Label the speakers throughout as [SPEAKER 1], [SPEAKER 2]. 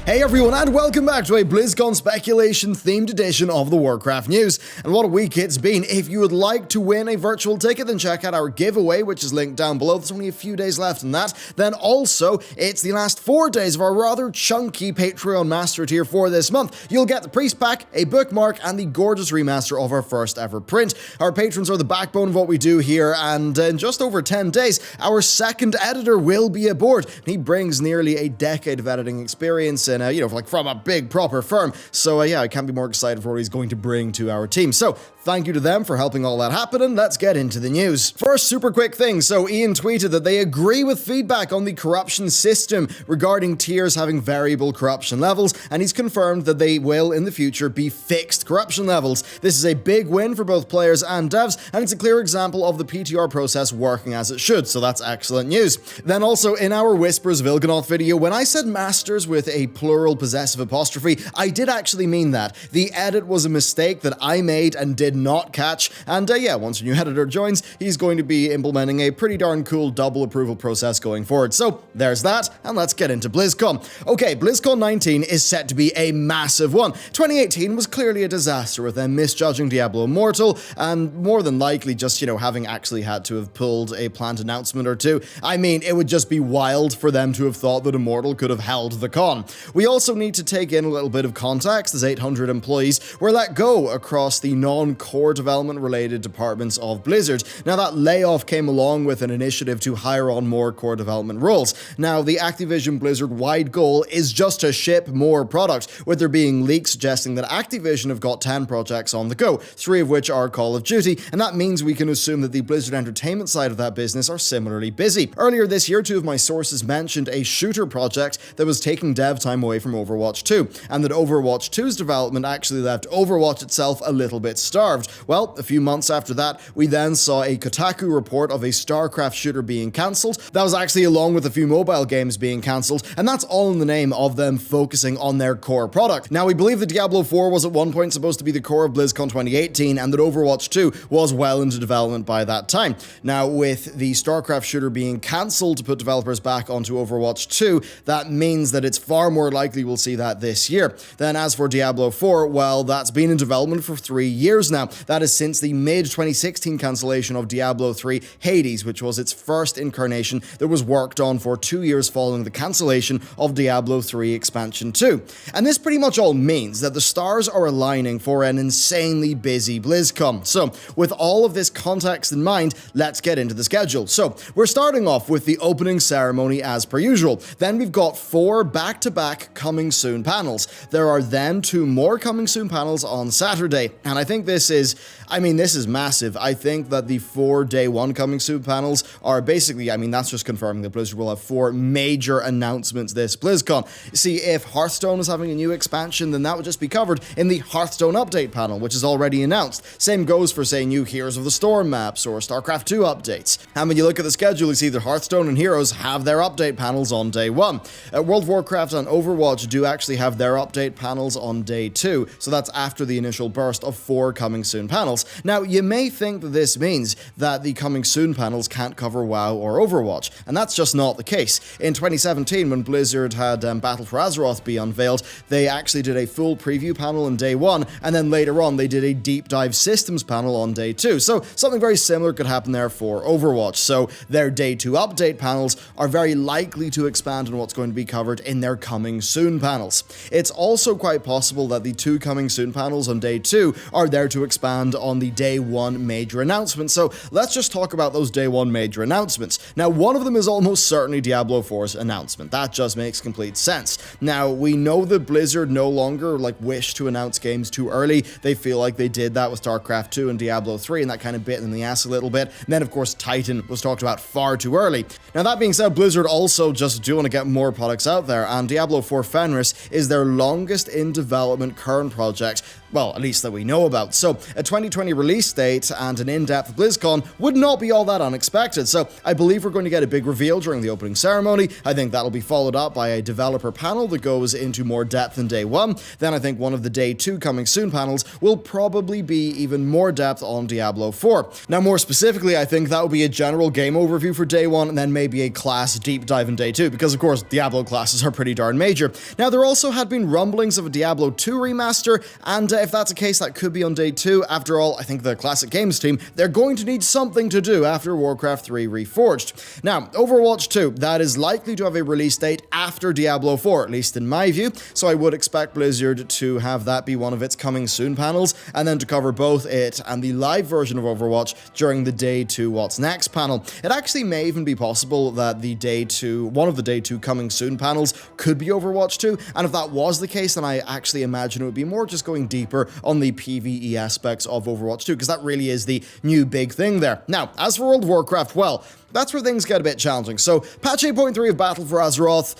[SPEAKER 1] Hey everyone, and welcome back to a BlizzCon speculation themed edition of the Warcraft News. And what a week it's been. If you would like to win a virtual ticket, then check out our giveaway, which is linked down below. There's only a few days left in that. Then also, it's the last 4 days of our rather chunky Patreon Master Tier for this month. You'll get the Priest Pack, a bookmark, and the gorgeous remaster of our first ever print. Our patrons are the backbone of what we do here, and in just over 10 days, our second editor will be aboard. He brings nearly a decade of editing experience and from a big proper firm. So I can't be more excited for what he's going to bring to our team. So thank you to them for helping all that happen, and let's get into the news. First, super quick thing. So Ian tweeted that they agree with feedback on the corruption system regarding tiers having variable corruption levels, and he's confirmed that they will in the future be fixed corruption levels. This is a big win for both players and devs, and it's a clear example of the PTR process working as it should, so that's excellent news. Then also in our Whispers of Il'gynoth video, when I said masters with a plural possessive apostrophe, I did actually mean that. The edit was a mistake that I made and did not catch, and once a new editor joins, he's going to be implementing a pretty darn cool double approval process going forward. So there's that, and let's get into BlizzCon. Okay, BlizzCon 19 is set to be a massive one. 2018 was clearly a disaster with them misjudging Diablo Immortal, and more than likely just, having actually had to have pulled a planned announcement or two. I mean, it would just be wild for them to have thought that Immortal could have held the con. We also need to take in a little bit of context, as 800 employees were let go across the non-core development related departments of Blizzard. Now that layoff came along with an initiative to hire on more core development roles. Now the Activision Blizzard wide goal is just to ship more product, with there being leaks suggesting that Activision have got 10 projects on the go, 3 of which are Call of Duty, and that means we can assume that the Blizzard Entertainment side of that business are similarly busy. Earlier this year, 2 of my sources mentioned a shooter project that was taking dev time away from Overwatch 2, and that Overwatch 2's development actually left Overwatch itself a little bit starved. Well, a few months after that, we then saw a Kotaku report of a StarCraft shooter being cancelled. That was actually along with a few mobile games being cancelled, and that's all in the name of them focusing on their core product. Now, we believe that Diablo 4 was at one point supposed to be the core of BlizzCon 2018, and that Overwatch 2 was well into development by that time. Now, with the StarCraft shooter being cancelled to put developers back onto Overwatch 2, that means that it's far more likely we'll see that this year. Then as for Diablo 4, well, that's been in development for 3 years now. That is since the mid-2016 cancellation of Diablo 3 Hades, which was its first incarnation that was worked on for 2 years following the cancellation of Diablo 3 Expansion 2. And this pretty much all means that the stars are aligning for an insanely busy BlizzCon. So, with all of this context in mind, let's get into the schedule. So, we're starting off with the opening ceremony as per usual. Then we've got 4 back-to-back coming soon panels. There are then 2 more coming soon panels on Saturday, and I think this is massive. I think that the 4 day 1 coming soon panels are basically, that's just confirming that Blizzard will have 4 major announcements this BlizzCon. See, if Hearthstone is having a new expansion, then that would just be covered in the Hearthstone update panel, which is already announced. Same goes for, say, new Heroes of the Storm maps or StarCraft 2 updates. And when you look at the schedule, you see that Hearthstone and Heroes have their update panels on day 1. World of Warcraft and Overwatch do actually have their update panels on day 2, so that's after the initial burst of 4 coming soon panels. Now, you may think that this means that the coming soon panels can't cover WoW or Overwatch, and that's just not the case. In 2017, when Blizzard had Battle for Azeroth be unveiled, they actually did a full preview panel on day 1, and then later on they did a deep dive systems panel on day 2. So something very similar could happen there for Overwatch. So their day 2 update panels are very likely to expand on what's going to be covered in their coming soon panels. It's also quite possible that the 2 coming soon panels on day 2 are there to expand on the day 1 major announcement. So let's just talk about those day 1 major announcements. Now, one of them is almost certainly Diablo 4's announcement. That just makes complete sense. Now, we know that Blizzard no longer wish to announce games too early. They feel like they did that with StarCraft 2 and Diablo 3, and that kind of bit them in the ass a little bit. And then, of course, Titan was talked about far too early. Now, that being said, Blizzard also just do want to get more products out there, and Diablo 4 Fenris is their longest in development current project. Well, at least that we know about. So a 2020 release date and an in-depth BlizzCon would not be all that unexpected. So I believe we're going to get a big reveal during the opening ceremony. I think that'll be followed up by a developer panel that goes into more depth than day one. Then I think one of the day 2 coming soon panels will probably be even more depth on Diablo 4. Now, more specifically, I think that will be a general game overview for day 1 and then maybe a class deep dive in day 2, because of course Diablo classes are pretty darn major. Now, there also had been rumblings of a Diablo 2 remaster, and if that's the case, that could be on day 2. After all, I think the Classic Games team, they're going to need something to do after Warcraft 3 Reforged. Now, Overwatch 2, that is likely to have a release date after Diablo 4, at least in my view, so I would expect Blizzard to have that be one of its coming soon panels, and then to cover both it and the live version of Overwatch during the day 2 What's Next panel. It actually may even be possible that one of the day 2 coming soon panels could be Overwatch 2, and if that was the case, then I actually imagine it would be more just going deeper on the PvE aspects of Overwatch 2, because that really is the new big thing there. Now, as for World of Warcraft, well, that's where things get a bit challenging. So, patch 8.3 of Battle for Azeroth,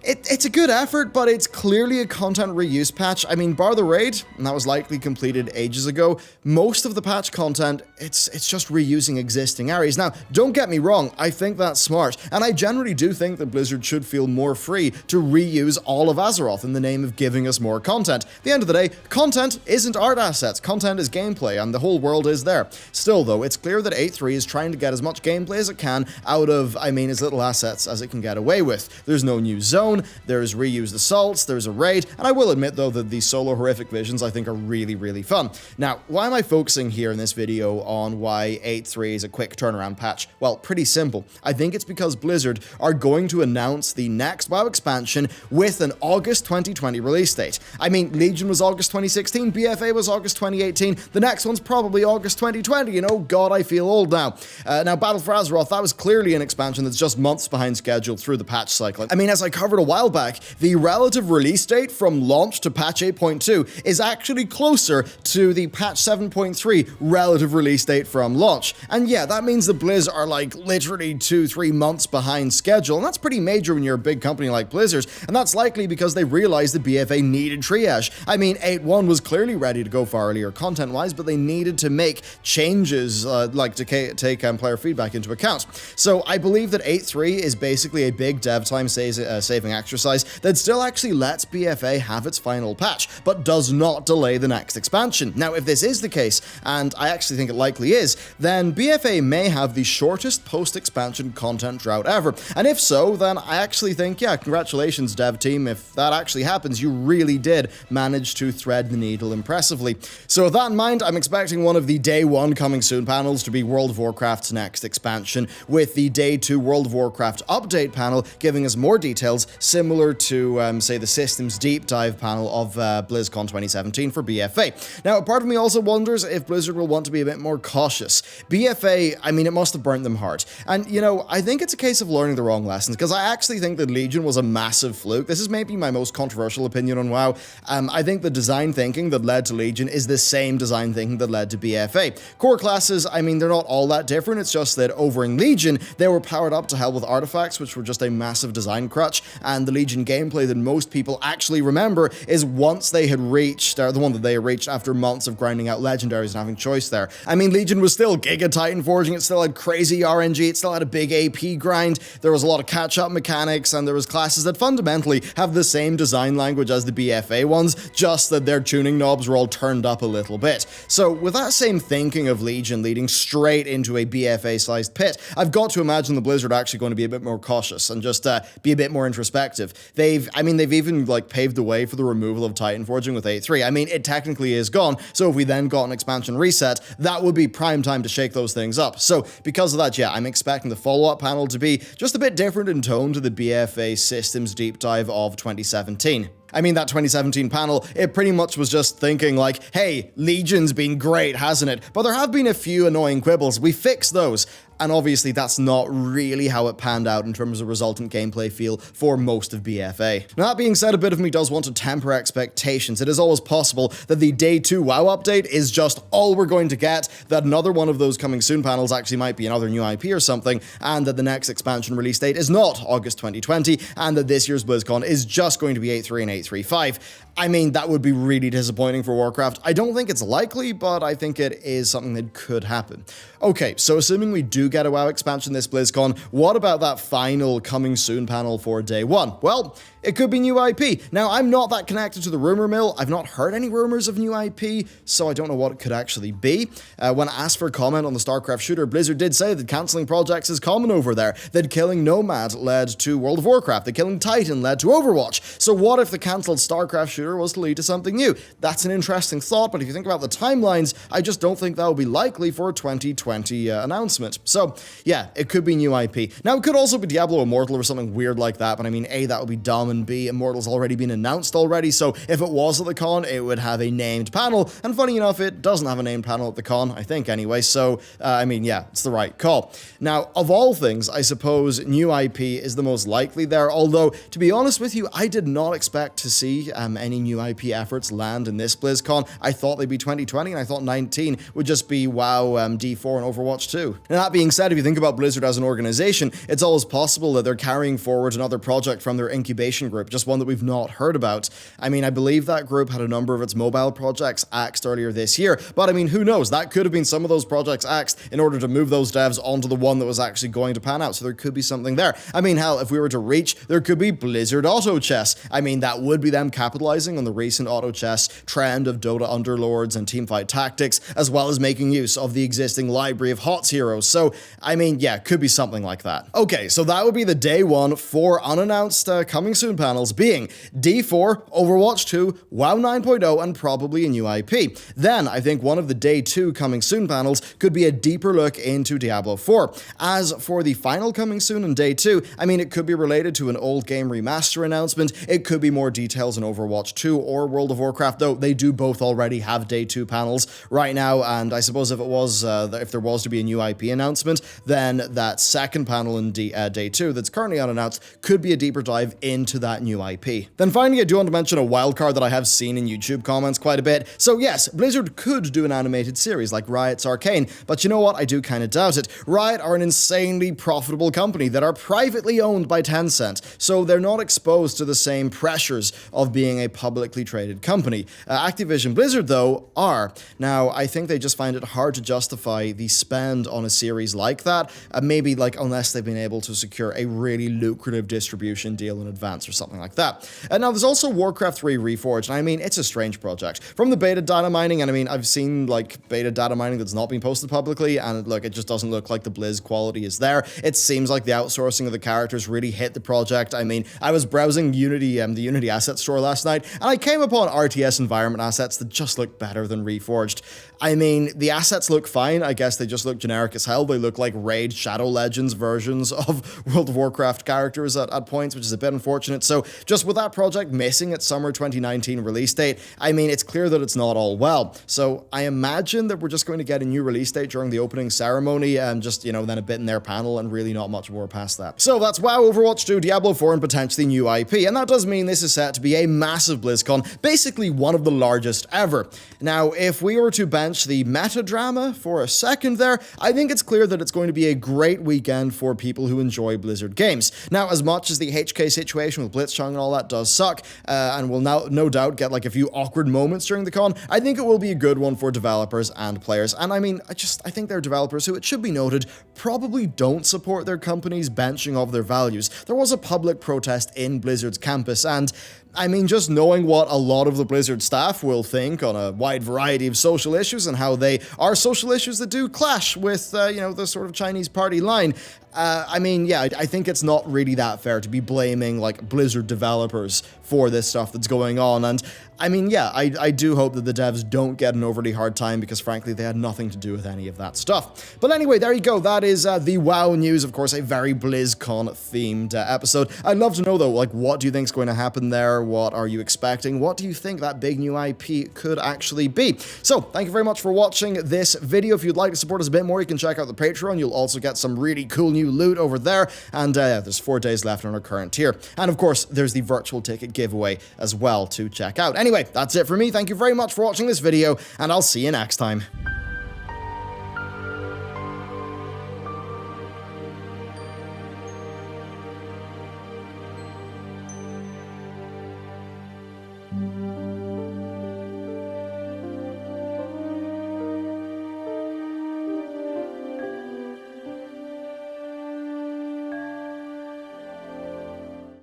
[SPEAKER 1] it's a good effort, but it's clearly a content reuse patch. I mean, bar the raid, and that was likely completed ages ago, most of the patch content, it's just reusing existing areas. Now, don't get me wrong, I think that's smart, and I generally do think that Blizzard should feel more free to reuse all of Azeroth in the name of giving us more content. At the end of the day, content isn't art assets, content is gameplay, and the whole world is there. Still, though, it's clear that 8.3 is trying to get as much gameplay as it can out of, as little assets as it can get away with. There's no new zone, there's reused assaults, there's a raid, and I will admit though that the solo horrific visions I think are really, really fun. Now, why am I focusing here in this video on why 8.3 is a quick turnaround patch? Well, pretty simple. I think it's because Blizzard are going to announce the next WoW expansion with an August 2020 release date. I mean, Legion was August 2016, BFA was August 2018, the next one's probably August 2020, you know, God, I feel old now. Now, Battle for Azeroth, that was clearly an expansion that's just months behind schedule through the patch cycle. I mean, as I covered a while back, the relative release date from launch to patch 8.2 is actually closer to the patch 7.3 relative release date from launch. And yeah, that means the Blizz are like literally 2-3 months behind schedule, and that's pretty major when you're a big company like Blizzard, and that's likely because they realized the BFA needed triage. I mean, 8.1 was clearly ready to go far earlier content-wise, but they needed to make changes like to take player feedback into account. So I believe that 8.3 is basically a big dev time saving exercise that still actually lets BFA have its final patch, but does not delay the next expansion. Now, if this is the case, and I actually think it likely is, then BFA may have the shortest post-expansion content drought ever. And if so, then I actually think, yeah, congratulations, dev team. If that actually happens, you really did manage to thread the needle impressively. So with that in mind, I'm expecting one of the day 1 coming soon panels to be World of Warcraft's next expansion, with the day 2 World of Warcraft update panel giving us more details similar to, say, the systems deep dive panel of BlizzCon 2017 for BFA. Now, part of me also wonders if Blizzard will want to be a bit more cautious. BFA, I mean, it must have burnt them hard. And, you know, I think it's a case of learning the wrong lessons, because I actually think that Legion was a massive fluke. This is maybe my most controversial opinion on WoW. I think the design thinking that led to Legion is the same design thinking that led to BFA. Core classes, I mean, they're not all that different. It's just that over in Legion, they were powered up to hell with artifacts, which were just a massive design crutch, and the Legion gameplay that most people actually remember is once they had reached, or the one that they reached after months of grinding out legendaries and having choice there. I mean, Legion was still Giga Titan forging, it still had crazy RNG, it still had a big AP grind, there was a lot of catch-up mechanics, and there was classes that fundamentally have the same design language as the BFA ones, just that their tuning knobs were all turned up a little bit. So with that same thinking of Legion leading straight into a BFA-sized pit, I've got to imagine the Blizzard are actually going to be a bit more cautious and just be a bit more introspective. They've even like paved the way for the removal of Titan Forging with 8.3. I mean, it technically is gone, so if we then got an expansion reset, that would be prime time to shake those things up. So because of that, yeah, I'm expecting the follow-up panel to be just a bit different in tone to the BFA systems deep dive of 2017. I mean, that 2017 panel, it pretty much was just thinking like, hey, Legion's been great, hasn't it? But there have been a few annoying quibbles. We fixed those. And obviously that's not really how it panned out in terms of resultant gameplay feel for most of BFA. Now that being said, a bit of me does want to temper expectations. It is always possible that the Day 2 WoW update is just all we're going to get, that another one of those coming soon panels actually might be another new IP or something, and that the next expansion release date is not August 2020, and that this year's BlizzCon is just going to be 8.3 and 8.3.5. I mean, that would be really disappointing for Warcraft. I don't think it's likely, but I think it is something that could happen. Okay, so assuming we do get a WoW expansion this BlizzCon, what about that final coming soon panel for Day 1? Well, it could be new IP. Now, I'm not that connected to the rumor mill. I've not heard any rumors of new IP, so I don't know what it could actually be. When asked for comment on the StarCraft shooter, Blizzard did say that cancelling projects is common over there, that killing Nomad led to World of Warcraft, that killing Titan led to Overwatch. So what if the cancelled StarCraft shooter was to lead to something new? That's an interesting thought, but if you think about the timelines, I just don't think that would be likely for a 2020 announcement. So, yeah, it could be new IP. Now, it could also be Diablo Immortal or something weird like that, but I mean, A, that would be dumb, and B, Immortal's already been announced already, so if it was at the con, it would have a named panel, and funny enough, it doesn't have a named panel at the con, I think anyway, so, I mean, yeah, it's the right call. Now, of all things, I suppose new IP is the most likely there, although, to be honest with you, I did not expect to see any new IP efforts land in this BlizzCon. I thought they'd be 2020, and I thought 19 would just be WoW, D4, and Overwatch 2. Now, that being said, if you think about Blizzard as an organization, it's always possible that they're carrying forward another project from their incubation group, just one that we've not heard about. I mean, I believe that group had a number of its mobile projects axed earlier this year, but I mean, who knows? That could have been some of those projects axed in order to move those devs onto the one that was actually going to pan out, so there could be something there. I mean, hell, if we were to reach, there could be Blizzard Auto Chess. I mean, that would be them capitalizing on the recent auto chess trend of Dota Underlords and teamfight tactics, as well as making use of the existing library of HOTS heroes. So, I mean, yeah, could be something like that. Okay, so that would be the Day 1 for unannounced coming soon panels being D4, Overwatch 2, WoW 9.0, and probably a new IP. Then, I think one of the Day 2 coming soon panels could be a deeper look into Diablo 4. As for the final coming soon in Day 2, I mean, it could be related to an old game remaster announcement, it could be more details on Overwatch 2 or World of Warcraft, though they do both already have Day 2 panels right now, and I suppose if there was to be a new IP announcement, then that second panel in Day 2 that's currently unannounced could be a deeper dive into that new IP. Then finally, I do want to mention a wildcard that I have seen in YouTube comments quite a bit. So yes, Blizzard could do an animated series like Riot's Arcane, but you know what? I do kind of doubt it. Riot are an insanely profitable company that are privately owned by Tencent, so they're not exposed to the same pressures of being a publicly traded company. Activision Blizzard, though, are. Now, I think they just find it hard to justify the spend on a series like that, maybe like unless they've been able to secure a really lucrative distribution deal in advance or something like that. Now, there's also Warcraft 3 Reforged, and I mean, it's a strange project. From the beta data mining, and I mean, I've seen like beta data mining that's not been posted publicly, and look, it just doesn't look like the Blizz quality is there. It seems like the outsourcing of the characters really hit the project. I mean, I was browsing Unity, the Unity asset store last night, and I came upon RTS environment assets that just look better than Reforged. I mean, the assets look fine. I guess they just look generic as hell. They look like Raid Shadow Legends versions of World of Warcraft characters at points, which is a bit unfortunate. So just with that project missing its summer 2019 release date, I mean, it's clear that it's not all well. So I imagine that we're just going to get a new release date during the opening ceremony and just, you know, then a bit in their panel and really not much more past that. So that's WoW, Overwatch 2, Diablo 4, and potentially new IP. And that does mean this is set to be a massive BlizzCon, basically one of the largest ever. Now, if we were to bench the meta drama for a second there, I think it's clear that it's going to be a great weekend for people who enjoy Blizzard games. Now, as much as the HK situation with Blitzchung and all that does suck, and will now no doubt get like a few awkward moments during the con, I think it will be a good one for developers and players. And I mean, I think they're developers who, it should be noted, probably don't support their company's benching of their values. There was a public protest in Blizzard's campus, and I mean, just knowing what a lot of the Blizzard staff will think on a wide variety of social issues and how they are social issues that do clash with, you know, the sort of Chinese party line, I mean, yeah, I think it's not really that fair to be blaming, like, Blizzard developers for this stuff that's going on. And I mean, yeah, I do hope that the devs don't get an overly hard time because, frankly, they had nothing to do with any of that stuff. But anyway, there you go. That is the WoW news. Of course, a very BlizzCon-themed episode. I'd love to know, though, like, what do you think is going to happen there? What are you expecting? What do you think that big new IP could actually be? So, thank you very much for watching this video. If you'd like to support us a bit more, you can check out the Patreon. You'll also get some really cool new loot over there. And there's 4 days left on our current tier. And, of course, there's the virtual ticket giveaway as well to check out. Anyway, that's it for me. Thank you very much for watching this video, and I'll see you next time.